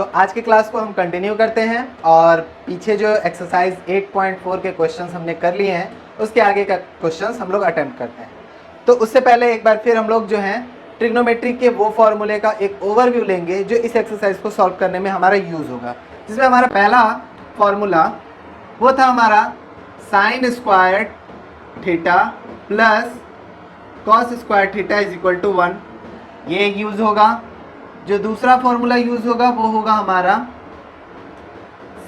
तो आज की क्लास को हम कंटिन्यू करते हैं और पीछे जो एक्सरसाइज 8.4 के क्वेश्चंस हमने कर लिए हैं उसके आगे का क्वेश्चंस हम लोग अटेम्प्ट करते हैं। तो उससे पहले एक बार फिर हम लोग जो हैं ट्रिग्नोमेट्री के वो फॉर्मूले का एक ओवरव्यू लेंगे जो इस एक्सरसाइज को सॉल्व करने में हमारा यूज़ होगा, जिसमें हमारा पहला फॉर्मूला वो था हमारा sine square theta plus cos square theta is equal to 1, ये यूज़ होगा। जो दूसरा फॉर्मूला यूज़ होगा वो होगा हमारा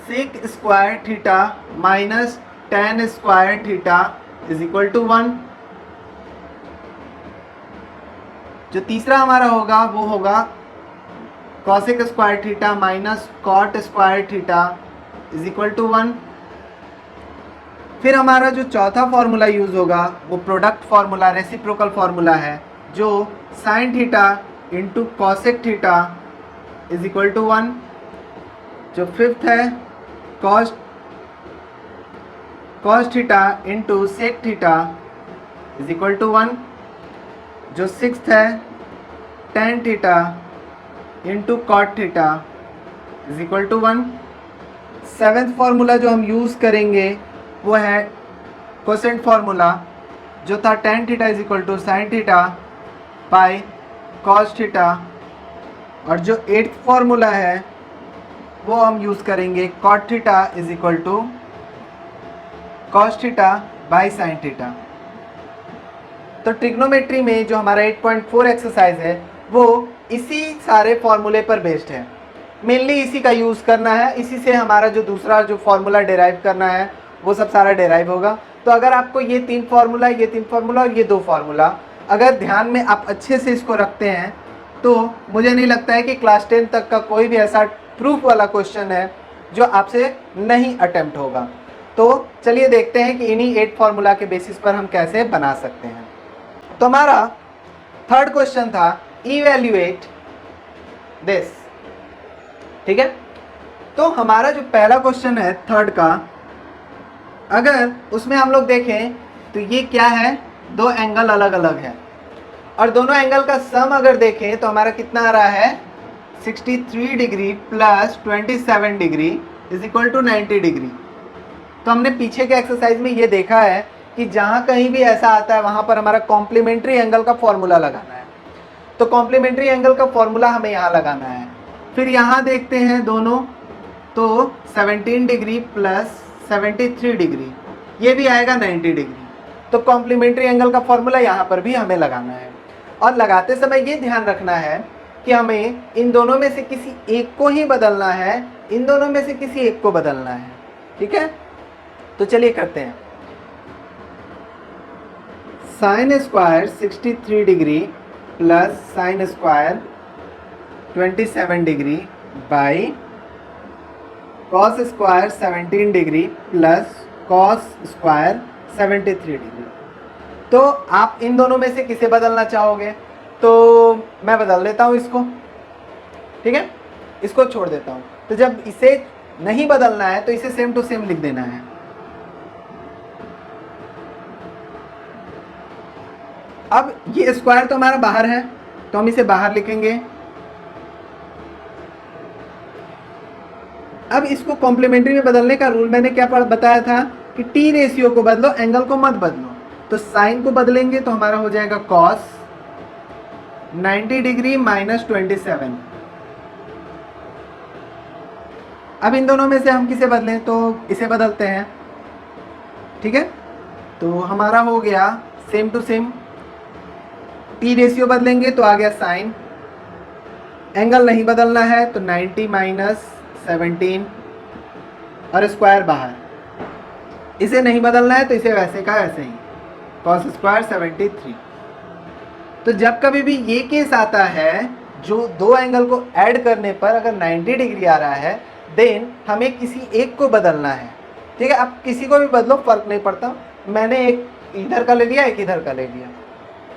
sec square theta minus tan square theta is equal to 1। जो तीसरा हमारा होगा वो होगा cosec square theta minus cot square theta is equal to 1। फिर हमारा जो चौथा फॉर्मूला यूज़ होगा वो प्रोडक्ट फॉर्मूला, रेसिप्रोकल फॉर्मूला है, जो sine theta into cosec theta is equal to 1। जो फिफ्थ है cos theta into sec theta is equal to 1। जो सिक्स्थ है tan theta into cot theta is equal to 1। Seventh formula जो हम use करेंगे वो है कोसेंट फार्मूला, जो था tan theta is equal to sine theta by cos theta. और जो एट्थ फार्मूला है वो हम यूज़ करेंगे cot theta is equal to cos theta by sine theta. तो ट्रिग्नोमेट्री में जो हमारा 8.4 एक्सरसाइज है वो इसी सारे फॉर्मूले पर बेस्ड है, मेनली इसी का यूज़ करना है, इसी से हमारा जो दूसरा जो फॉर्मूला डेराइव करना है वो सब सारा डेराइव होगा। तो अगर आपको ये तीन फार्मूला और ये दो फार्मूला अगर ध्यान में आप अच्छे से इसको रखते हैं तो मुझे नहीं लगता है कि क्लास 10 तक का कोई भी ऐसा प्रूफ वाला क्वेश्चन है जो आपसे नहीं अटेम्प्ट होगा। तो चलिए देखते हैं कि इन्हीं 8 फार्मूला के बेसिस पर हम कैसे बना सकते हैं। तो हमारा थर्ड क्वेश्चन था इवैल्यूएट दिस, ठीक है। तो हमारा जो पहला क्वेश्चन है थर्ड का, अगर उसमें हम लोग देखें तो ये क्या है, दो एंगल अलग अलग है और दोनों एंगल का सम अगर देखें तो हमारा कितना आ रहा है 63 degree plus 27 degree is equal to 90 degree. तो हमने पीछे के एक्सरसाइज में ये देखा है कि जहाँ कहीं भी ऐसा आता है वहाँ पर हमारा कॉम्प्लीमेंट्री एंगल का फॉर्मूला लगाना है। तो कॉम्प्लीमेंट्री एंगल का फॉर्मूला हमें यहाँ लगाना है। फिर यहाँ देखते हैं दोनों, तो 17 डिग्री प्लस 73 डिग्री ये भी आएगा 90 डिग्री। तो कॉम्प्लीमेंट्री एंगल का फॉर्मूला यहाँ पर भी हमें लगाना है और लगाते समय ये ध्यान रखना है कि हमें इन दोनों में से किसी एक को ही बदलना है, इन दोनों में से किसी एक को बदलना है, ठीक है। तो चलिए करते हैं। Sine square 63 degree plus sine square 27 degree by cos square 17 degree plus cos square 73 degree. तो आप इन दोनों में से किसे बदलना चाहोगे, तो मैं बदल देता हूँ इसको, ठीक है, इसको छोड़ देता हूँ। तो जब इसे नहीं बदलना है तो इसे सेम टू सेम लिख देना है। अब ये स्क्वायर तो हमारा बाहर है तो हम इसे बाहर लिखेंगे। अब इसको कॉम्प्लीमेंट्री में बदलने का रूल मैंने क्या बताया था कि टी रेशियो को बदलो, एंगल को मत बदलो। तो साइन को बदलेंगे तो हमारा हो जाएगा कॉस 90 डिग्री माइनस 27। अब इन दोनों में से हम किसे बदलें, तो इसे बदलते हैं, ठीक है। तो हमारा हो गया same to same, T ratio बदलेंगे तो आ गया साइन, एंगल नहीं बदलना है तो 90 माइनस 17 और स्क्वायर बाहर, इसे नहीं बदलना है तो इसे वैसे का वैसे ही कॉस स्क्वायर 73। तो जब कभी भी ये केस आता है जो दो एंगल को ऐड करने पर अगर 90 डिग्री आ रहा है देन हमें किसी एक को बदलना है, ठीक है। आप किसी को भी बदलो, फर्क नहीं पड़ता। मैंने एक इधर का ले लिया, एक इधर का ले लिया,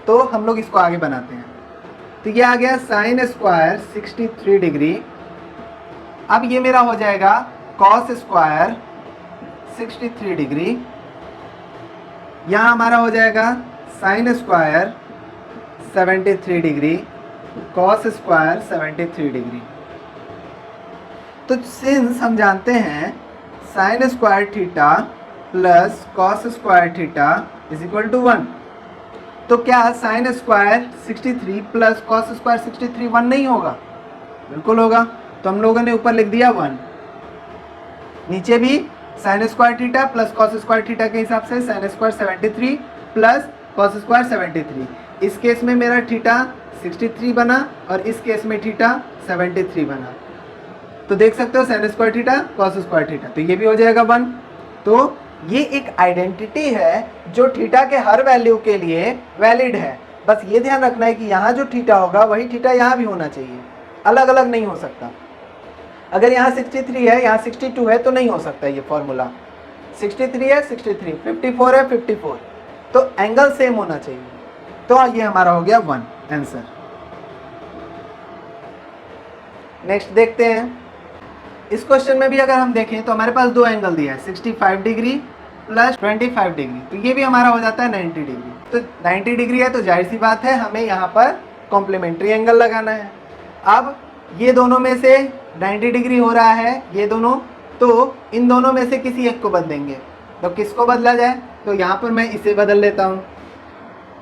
तो हम लोग इसको आगे बनाते हैं। तो ये आ गया साइन स्क्वायर 63 डिग्री। अब ये मेरा हो जाएगा कॉस स्क्वायर 63 डिग्री, यहाँ हमारा हो जाएगा sine square 73 degree cos square 73 degree. तो सिंस हम जानते हैं sine square theta plus cos square theta is equal to 1, तो क्या sine square 63 plus cos square 63 1 नहीं होगा? बिल्कुल होगा। तो हम लोगों ने ऊपर लिख दिया 1, नीचे भी sign square theta plus cos square theta के हिसाब से sign square 73 plus cos square 73। इस केस में मेरा थीटा 63 बना और इस केस में थीटा 73 बना। तो देख सकते हो sign square theta cos square theta, तो ये भी हो जाएगा 1। तो ये एक आइडेंटिटी है जो थीटा के हर वैल्यू के लिए वैलिड है। बस ये ध्यान रखना है कि यहाँ जो थीटा होगा वही थीटा यहाँ भी होना चाहिए, अलग अलग नहीं हो सकता। अगर यहाँ 63 है, यहाँ 62 है तो नहीं हो सकता ये फॉर्मूला। 63 है 63, 54 है 54, तो एंगल सेम होना चाहिए। तो ये हमारा हो गया 1 आंसर। नेक्स्ट देखते हैं। इस क्वेश्चन में भी अगर हम देखें तो हमारे पास दो एंगल दिया है, 65 डिग्री प्लस 25 डिग्री, तो ये भी हमारा हो जाता है 90 डिग्री। तो 90 डिग्री है तो जाहिर सी बात है हमें यहाँ पर कॉम्प्लीमेंट्री एंगल लगाना है। अब ये दोनों में से 90 डिग्री हो रहा है ये दोनों, तो इन दोनों में से किसी एक को बदलेंगे। तो किसको बदला जाए? तो यहाँ पर मैं इसे बदल लेता हूँ।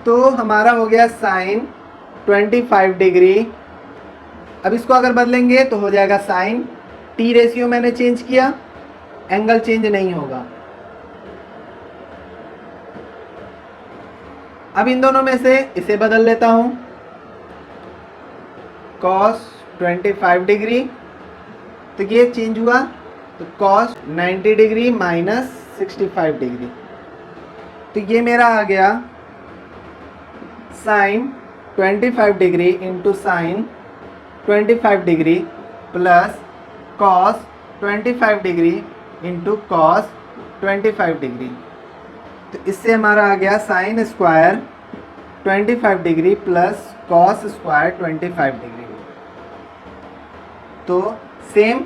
तो हमारा हो गया साइन 25 डिग्री। अब इसको अगर बदलेंगे तो हो जाएगा साइन, टी रेशियो मैंने चेंज किया, एंगल चेंज नहीं होगा। अब इन दोनों में से इसे बदल लेता हूं, cos 25 डिग्री, तो ये चेंज हुआ, तो cos 90 डिग्री माइनस 65 डिग्री, तो ये मेरा आ गया sine 25 degree into sine 25 degree plus cos 25 degree into cos 25 degree. तो इससे हमारा आ गया sine square 25 degree plus cos square 25 degree. तो same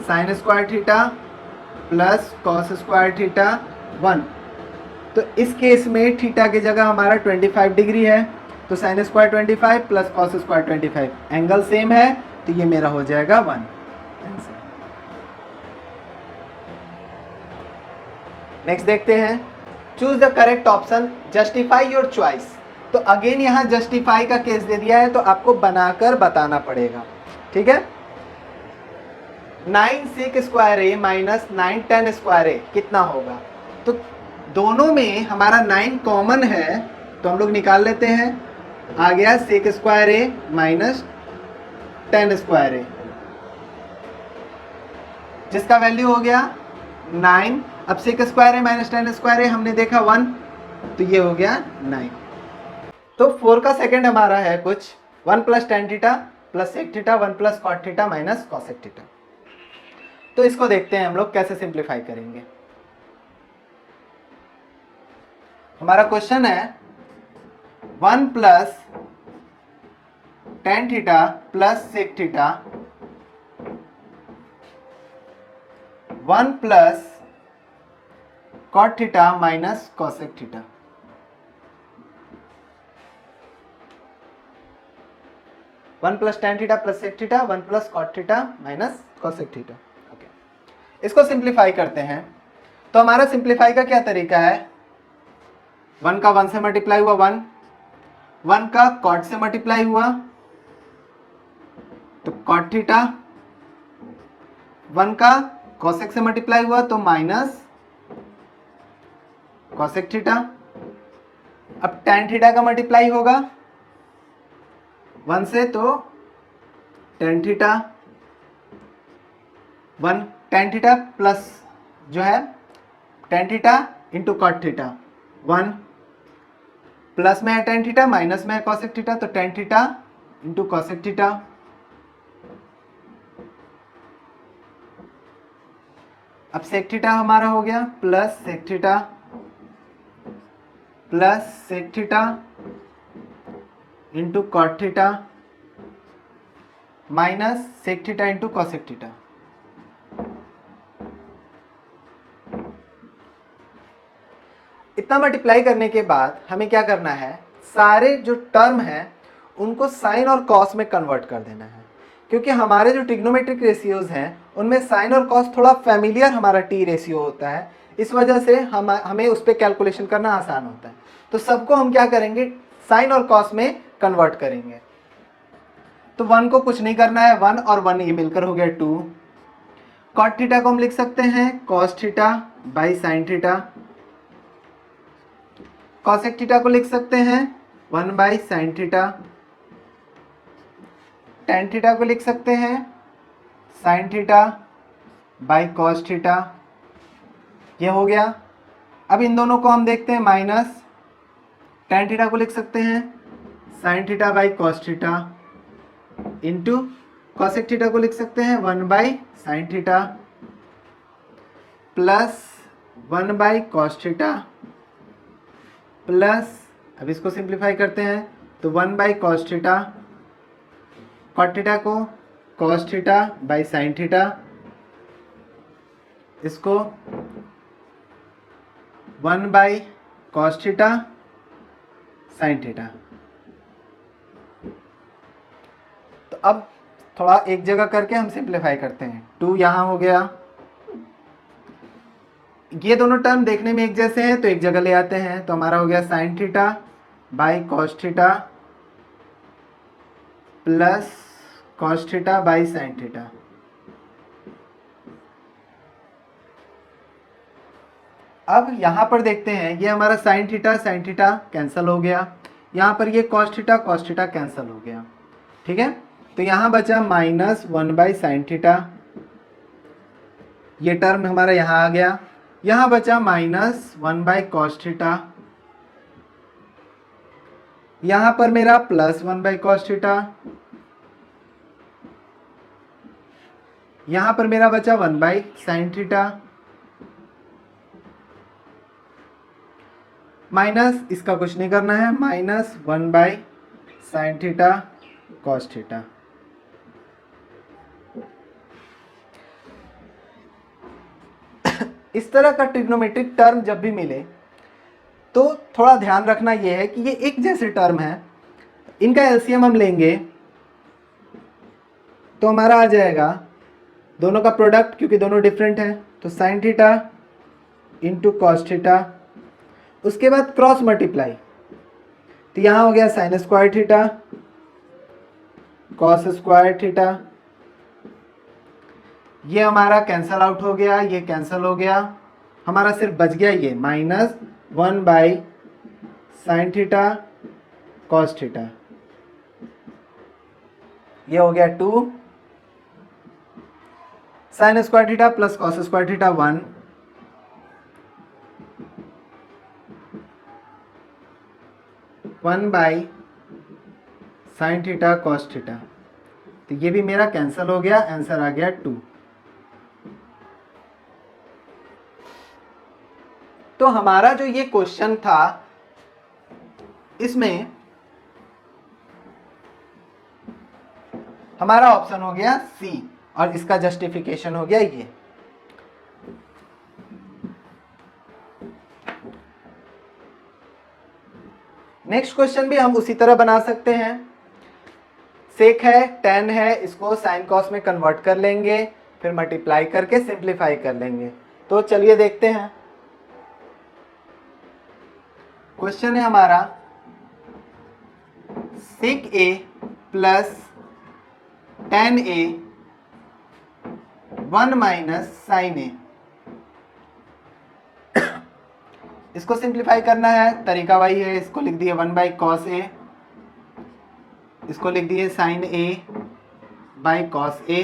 sine square theta plus cos square theta 1। तो इस केस में थीटा की जगह हमारा 25 डिग्री है, तो sign square 25 plus cos square 25, angle same है, तो ये मेरा हो जाएगा 1 आंसर। नेक्स्ट देखते हैं, choose the correct option, justify your choice. तो अगेन यहाँ जस्टिफाई का केस दे दिया है, तो आपको बनाकर बताना पड़ेगा, ठीक है। 9 sec स्क्वायर ए माइनस 9 tan स्क्वायर ए कितना होगा? तो दोनों में हमारा 9 कॉमन है, तो हम लोग निकाल लेते हैं। आ गया sec स्क्वायर ए माइनस tan स्क्वायर ए, जिसका वैल्यू हो गया 9। अब sec स्क्वायर ए माइनस tan स्क्वायर ए हमने देखा 1, तो ये हो गया 9। तो 4 का सेकंड हमारा है कुछ 1 plus tan theta plus sec theta 1 plus cot theta minus cosec theta. तो इसको देखते हैं हम लोग कैसे सिंप्लीफाई करेंगे। हमारा क्वेश्चन है 1 plus tan theta plus sec theta 1 plus cot theta minus cosec theta. One plus tan theta plus sec theta 1 plus cot theta minus cosec theta. Okay, इसको सिंप्लीफाई करते हैं। तो हमारा सिंप्लीफाई का क्या तरीका है? 1 का 1 से मल्टीप्लाई हुआ 1, 1 का cot से मल्टीप्लाई हुआ तो cot थीटा, 1 का cosec से मल्टीप्लाई हुआ तो माइनस cosec थीटा। अब tan थीटा का मल्टीप्लाई होगा 1 से तो tan theta, 1 tan theta plus जो है tan theta into cot theta, 1 plus में है tan थीटा माइनस में है cosec थीटा, तो tan theta into cosec theta. अब sec थीटा हमारा हो गया plus sec theta plus sec theta into cot theta minus sec theta into cosec theta. इतना मल्टीप्लाई करने के बाद हमें क्या करना है, सारे जो टर्म है उनको साइन और कॉस में कन्वर्ट कर देना है। क्योंकि हमारे जो ट्रिग्नोमेट्रिक रेशियोज हैं उनमें साइन और कॉस थोड़ा फेमिलियर हमारा टी रेशियो होता है, इस वजह से हमें उस पर कैलकुलेशन करना आसान होता है। तो सबको हम क्या करेंगे, साइन और कॉस में कन्वर्ट करेंगे। तो 1 को कुछ नहीं करना है, 1 और 1 ये मिलकर हो गया 2। कॉट थीटा को हम लिख सकते हैं cos theta by sine theta. Cosec theta को लिख सकते हैं 1 by sine theta. Tan theta को लिख सकते हैं sine theta by cos theta. ये हो गया। अब इन दोनों को हम देखते हैं माइनस, टेन थीटा को लिख सकते हैं sine theta by cos theta into cosec theta को लिख सकते हैं 1 by sine theta plus 1 by cos theta plus, अब इसको सिंप्लीफाई करते हैं तो 1 by cos theta, cot theta को cos theta by sine theta, इसको 1 by cos theta sine theta. तो अब थोड़ा एक जगह करके हम सिंप्लीफाई करते हैं। 2 यहाँ हो गया, ये दोनों टर्म देखने में एक जैसे हैं तो एक जगह ले आते हैं, तो हमारा हो गया sign theta by cos theta plus cos theta by sine theta. अब यहाँ पर देखते हैं, ये हमारा साइन थीटा कैंसिल हो गया, यहाँ पर ये कॉस थीटा कैंसिल हो गया, ठीक है। तो यहाँ बचा माइनस 1 बाई साइन थीटा, ये टर्म हमारा यहाँ आ गया। यहाँ बचा माइनस 1 बाई कॉस थीटा, यहाँ पर मेरा प्लस 1 बाई कॉस थीटा, यहाँ पर मेरा बचा 1 बाई साइन थीटा माइनस, इसका कुछ नहीं करना है, minus 1 by sine theta cos theta. इस तरह का ट्रिग्नोमेट्रिक टर्म जब भी मिले तो थोड़ा ध्यान रखना यह है कि ये एक जैसे टर्म है, इनका एलसीएम हम लेंगे तो हमारा आ जाएगा दोनों का प्रोडक्ट, क्योंकि दोनों डिफरेंट हैं, तो sign theta into cos theta, उसके बाद क्रॉस मल्टीप्लाई, तो यहाँ हो गया sine square theta cos square theta, ये हमारा कैंसल आउट हो गया, ये कैंसल हो गया, हमारा सिर्फ बच गया ये minus 1 by sine theta cos theta, ये हो गया 2 sign square theta plus cos square theta 1, one by sine theta cos theta, तो ये भी मेरा कैंसिल हो गया, आंसर आ गया 2। तो हमारा जो ये क्वेश्चन था इसमें हमारा ऑप्शन हो गया सी, और इसका जस्टिफिकेशन हो गया ये। नेक्स्ट क्वेश्चन भी हम उसी तरह बना सकते हैं। सेक है, टेन है, इसको साइन कॉस में कन्वर्ट कर लेंगे, फिर मल्टीप्लाई करके सिंप्लीफाई कर लेंगे। तो चलिए देखते हैं। क्वेश्चन है हमारा सेक ए प्लस टेन ए 1 माइनस साइन ए, इसको सिंप्लीफाई करना है, तरीका वही है, इसको लिख दिए 1 बाई कॉस ए, इसको लिख दिए sine A by cos A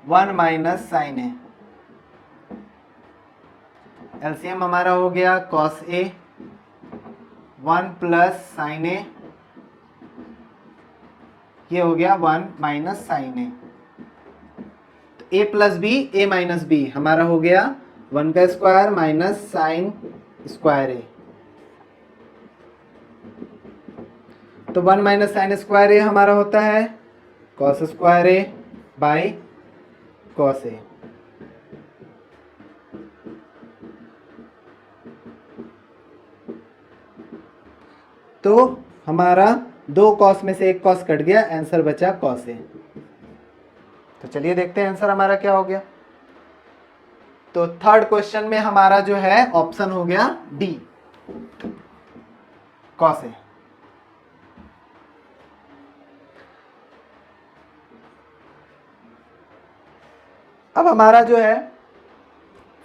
1 minus sine A. LCM हमारा हो गया cos A 1 plus sine A, ये हो गया 1 माइनस साइन ए। तो A plus B, A minus B हमारा हो गया 1 का square minus sine square A, तो 1 माइनस साइन स्क्वायर ए हमारा होता है cos square A by cos A. तो हमारा 2 कॉस में से 1 कॉस कट गया, आंसर बचा कॉस ए। तो चलिए देखते हैं आंसर हमारा क्या हो गया। तो थर्ड क्वेश्चन में हमारा जो है ऑप्शन हो गया डी, कॉस ए। अब हमारा जो है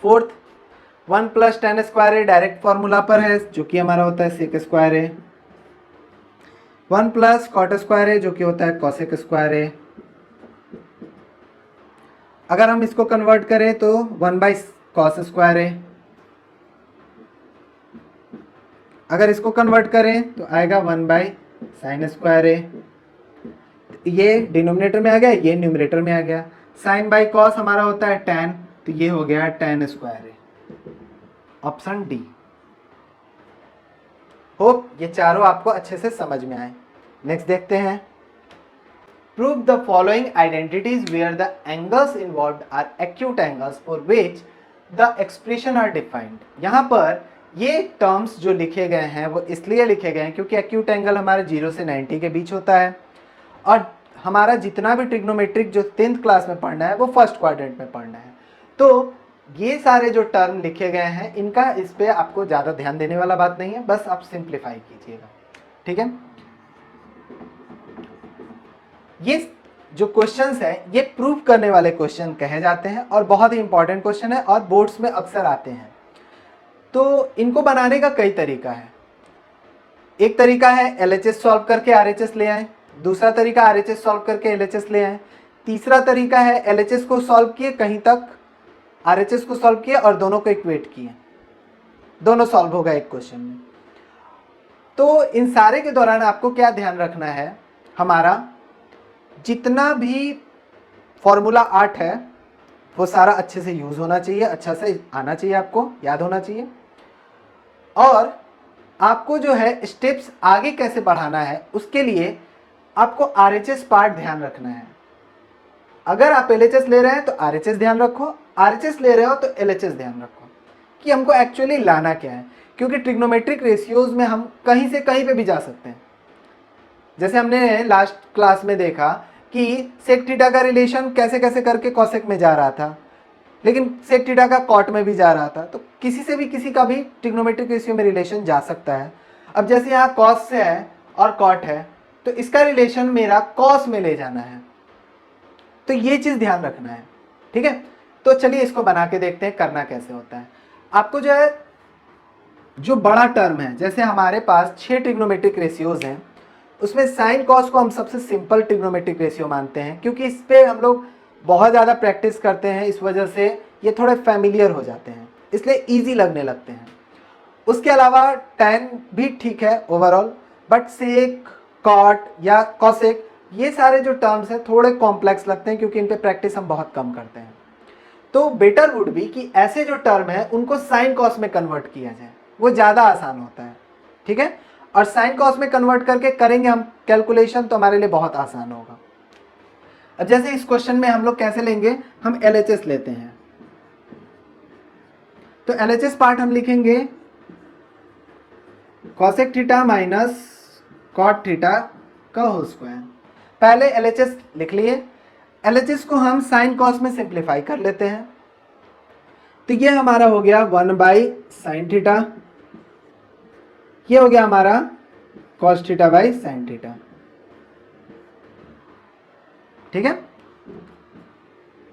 फोर्थ, 1 + tan स्क्वायर ए डायरेक्ट फॉर्मूला पर है, जो कि हमारा होता है सेक स्क्वायर ए। 1 + कॉट स्क्वायर ए, जो कि होता है कॉसेक स्क्वायर ए। अगर हम इसको कन्वर्ट करें तो 1/cos स्क्वायर ए। अगर इसको कन्वर्ट करें तो आएगा 1/sin स्क्वायर ए। ये डिनोमिनेटर में आ गया, ये न्यूमरेटर में आ गया। sin बाई कॉस हमारा होता है tan, तो ये हो गया tan स्क्वायर ए, ऑप्शन डी। होप ये चारों आपको अच्छे से समझ में आए। नेक्स्ट देखते हैं। Prove the following identities where the angles involved are acute angles for which the expression are defined. यहाँ पर ये टर्म्स जो लिखे गए हैं वो इसलिए लिखे गए हैं क्योंकि एक्यूट एंगल हमारे 0 से 90 के बीच होता है, और हमारा जितना भी ट्रिग्नोमेट्रिक जो 10th क्लास में पढ़ना है वो फर्स्ट क्वाड्रेंट में पढ़ना है। तो ये सारे जो टर्म लिखे गए हैं इनका इस पे आपको ज़्यादा ध्यान देने वाला बात नहीं है, बस आप सिंप्लीफाई कीजिएगा, ठीक है। ये जो क्वेश्चंस हैं ये प्रूव करने वाले क्वेश्चन कहे जाते हैं और बहुत ही इंपॉर्टेंट क्वेश्चन है और बोर्ड्स में अक्सर आते हैं। तो इनको बनाने का कई तरीका है। एक तरीका है LHS सॉल्व करके RHS ले आए, दूसरा तरीका RHS सॉल्व करके LHS ले आए, तीसरा तरीका है LHS को सॉल्व किए कहीं तक, RHS को सॉल्व किए और दोनों को इक्वेट किए, दोनों सॉल्व होगा एक क्वेश्चन में। तो इन सारे के दौरान आपको क्या ध्यान रखना है, हमारा जितना भी फॉर्मूला 8 है वो सारा अच्छे से यूज होना चाहिए, अच्छा से आना चाहिए, आपको याद होना चाहिए। और आपको जो है स्टेप्स आगे कैसे बढ़ाना है उसके लिए आपको RHS पार्ट ध्यान रखना है। अगर आप LHS ले रहे हैं तो RHS ध्यान रखो, RHS ले रहे हो तो LHS ध्यान रखो कि हमको एक्चुअली लाना क्या है, क्योंकि ट्रिग्नोमेट्रिक रेशियोज में हम कहीं से कहीं पे भी जा सकते हैं। जैसे हमने लास्ट क्लास में देखा कि सेक थीटा का रिलेशन कैसे कैसे करके कॉसेक में जा रहा था, लेकिन सेक थीटा का कॉट में भी जा रहा था। तो किसी से भी किसी का भी ट्रिग्नोमेट्रिक रेशियो में रिलेशन जा सकता है। अब जैसे यहाँ कॉस से है और कॉट है तो इसका रिलेशन मेरा कॉस में ले जाना है, तो ये चीज़ ध्यान रखना है, ठीक है। तो चलिए इसको बना के देखते हैं करना कैसे होता है। आपको जो है जो बड़ा टर्म है, जैसे हमारे पास 6 ट्रिग्नोमेट्रिक रेशियोज हैं, उसमें साइन कॉस को हम सबसे सिंपल ट्रिग्नोमेट्रिक रेशियो मानते हैं क्योंकि इस पे हम लोग बहुत ज़्यादा प्रैक्टिस करते हैं, इस वजह से ये थोड़े फैमिलियर हो जाते हैं, इसलिए इजी लगने लगते हैं। उसके अलावा टैन भी ठीक है ओवरऑल, बट सेक, कॉट या कॉसेक ये सारे जो टर्म्स हैं थोड़े कॉम्प्लेक्स लगते हैं क्योंकि इन पे प्रैक्टिस हम बहुत कम करते हैं। तो बेटर वुड बी कि ऐसे जो टर्म है उनको साइन कॉस में कन्वर्ट किया जाए, वो ज़्यादा आसान होता है, ठीक है। और साइन कॉस में कन्वर्ट करके करेंगे हम कैलकुलेशन तो हमारे लिए बहुत आसान होगा। अब जैसे इस क्वेश्चन में हम लोग कैसे लेंगे, हम LHS लेते हैं। तो LHS पार्ट हम लिखेंगे cosec theta minus cot theta का होल स्क्वायर। पहले LHS लिख लिए, LHS को हम साइन कॉस में सिंप्लीफाई कर लेते हैं। तो ये हमारा हो गया 1/sin थीटा, ये हो गया हमारा cos theta by sin theta, ठीक है,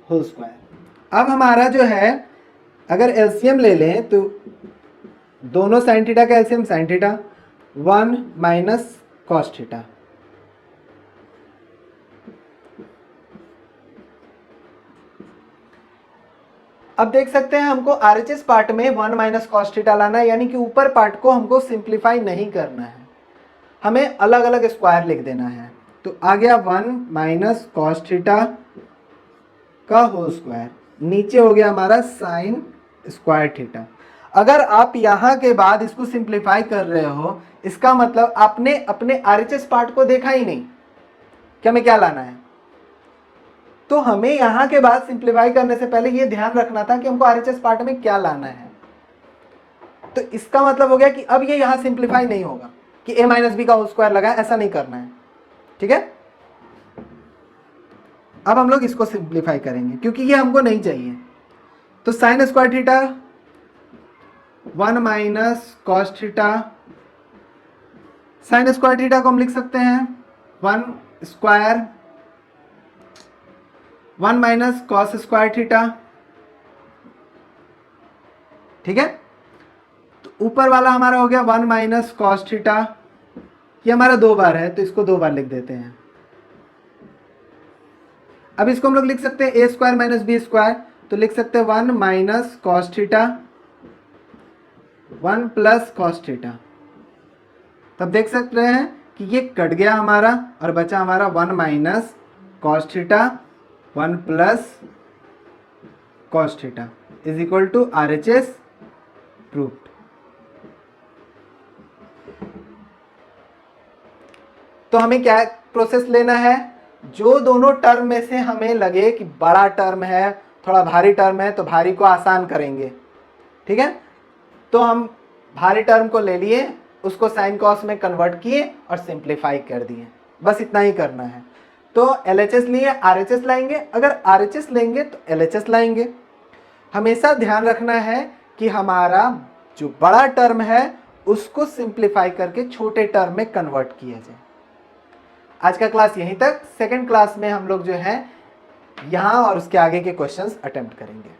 होल स्क्वायर। अब हमारा जो है अगर एलसीएम ले लें तो दोनों sin थीटा का LCM sin theta, 1 minus cos theta. अब देख सकते हैं हमको RHS पार्ट में 1 माइनस cos थीटा लाना है, यानी कि ऊपर पार्ट को हमको सिंप्लीफाई नहीं करना है, हमें अलग अलग स्क्वायर लिख देना है। तो आ गया 1 माइनस cos थीटा का होल स्क्वायर, नीचे हो गया हमारा sin स्क्वायर थीटा। अगर आप यहाँ के बाद इसको सिंप्लीफाई कर रहे हो, इसका मतलब आपने अपने RHS पार्ट को देखा ही नहीं कि हमें क्या लाना है। तो हमें यहाँ के बाद सिंप्लीफाई करने से पहले ये ध्यान रखना था कि हमको RHS पार्ट में क्या लाना है। तो इसका मतलब हो गया कि अब ये यहाँ सिंप्लीफाई नहीं होगा, कि a माइनस बी का होल स्क्वायर लगाए, ऐसा नहीं करना है, ठीक है। अब हम लोग इसको सिंप्लीफाई करेंगे क्योंकि ये हमको नहीं चाहिए। तो sign square theta 1 minus cos theta, sign square theta को हम लिख सकते हैं 1 square 1 minus cos square theta, ठीक है। तो ऊपर वाला हमारा हो गया 1 माइनस कॉस थीटा, ये हमारा 2 बार है तो इसको 2 बार लिख देते हैं। अब इसको हम लोग लिख सकते हैं ए स्क्वायर माइनस बी स्क्वायर, तो लिख सकते हैं 1 minus cos theta 1 plus cos theta. तब देख सकते हैं कि ये कट गया हमारा और बचा हमारा 1 minus cos theta 1 plus cos theta is equal to RHS proved. तो हमें क्या प्रोसेस लेना है, जो दोनों टर्म में से हमें लगे कि बड़ा टर्म है, थोड़ा भारी टर्म है, तो भारी को आसान करेंगे, ठीक है। तो हम भारी टर्म को ले लिए, उसको साइन कॉस में कन्वर्ट किए और सिंप्लीफाई कर दिए, बस इतना ही करना है। तो LHS लिए RHS लाएंगे, अगर RHS लेंगे तो LHS लाएंगे। हमेशा ध्यान रखना है कि हमारा जो बड़ा टर्म है उसको सिंप्लीफाई करके छोटे टर्म में कन्वर्ट किया जाए। आज का क्लास यहीं तक। सेकंड क्लास में हम लोग जो है यहाँ और उसके आगे के क्वेश्चंस अटेम्प्ट करेंगे।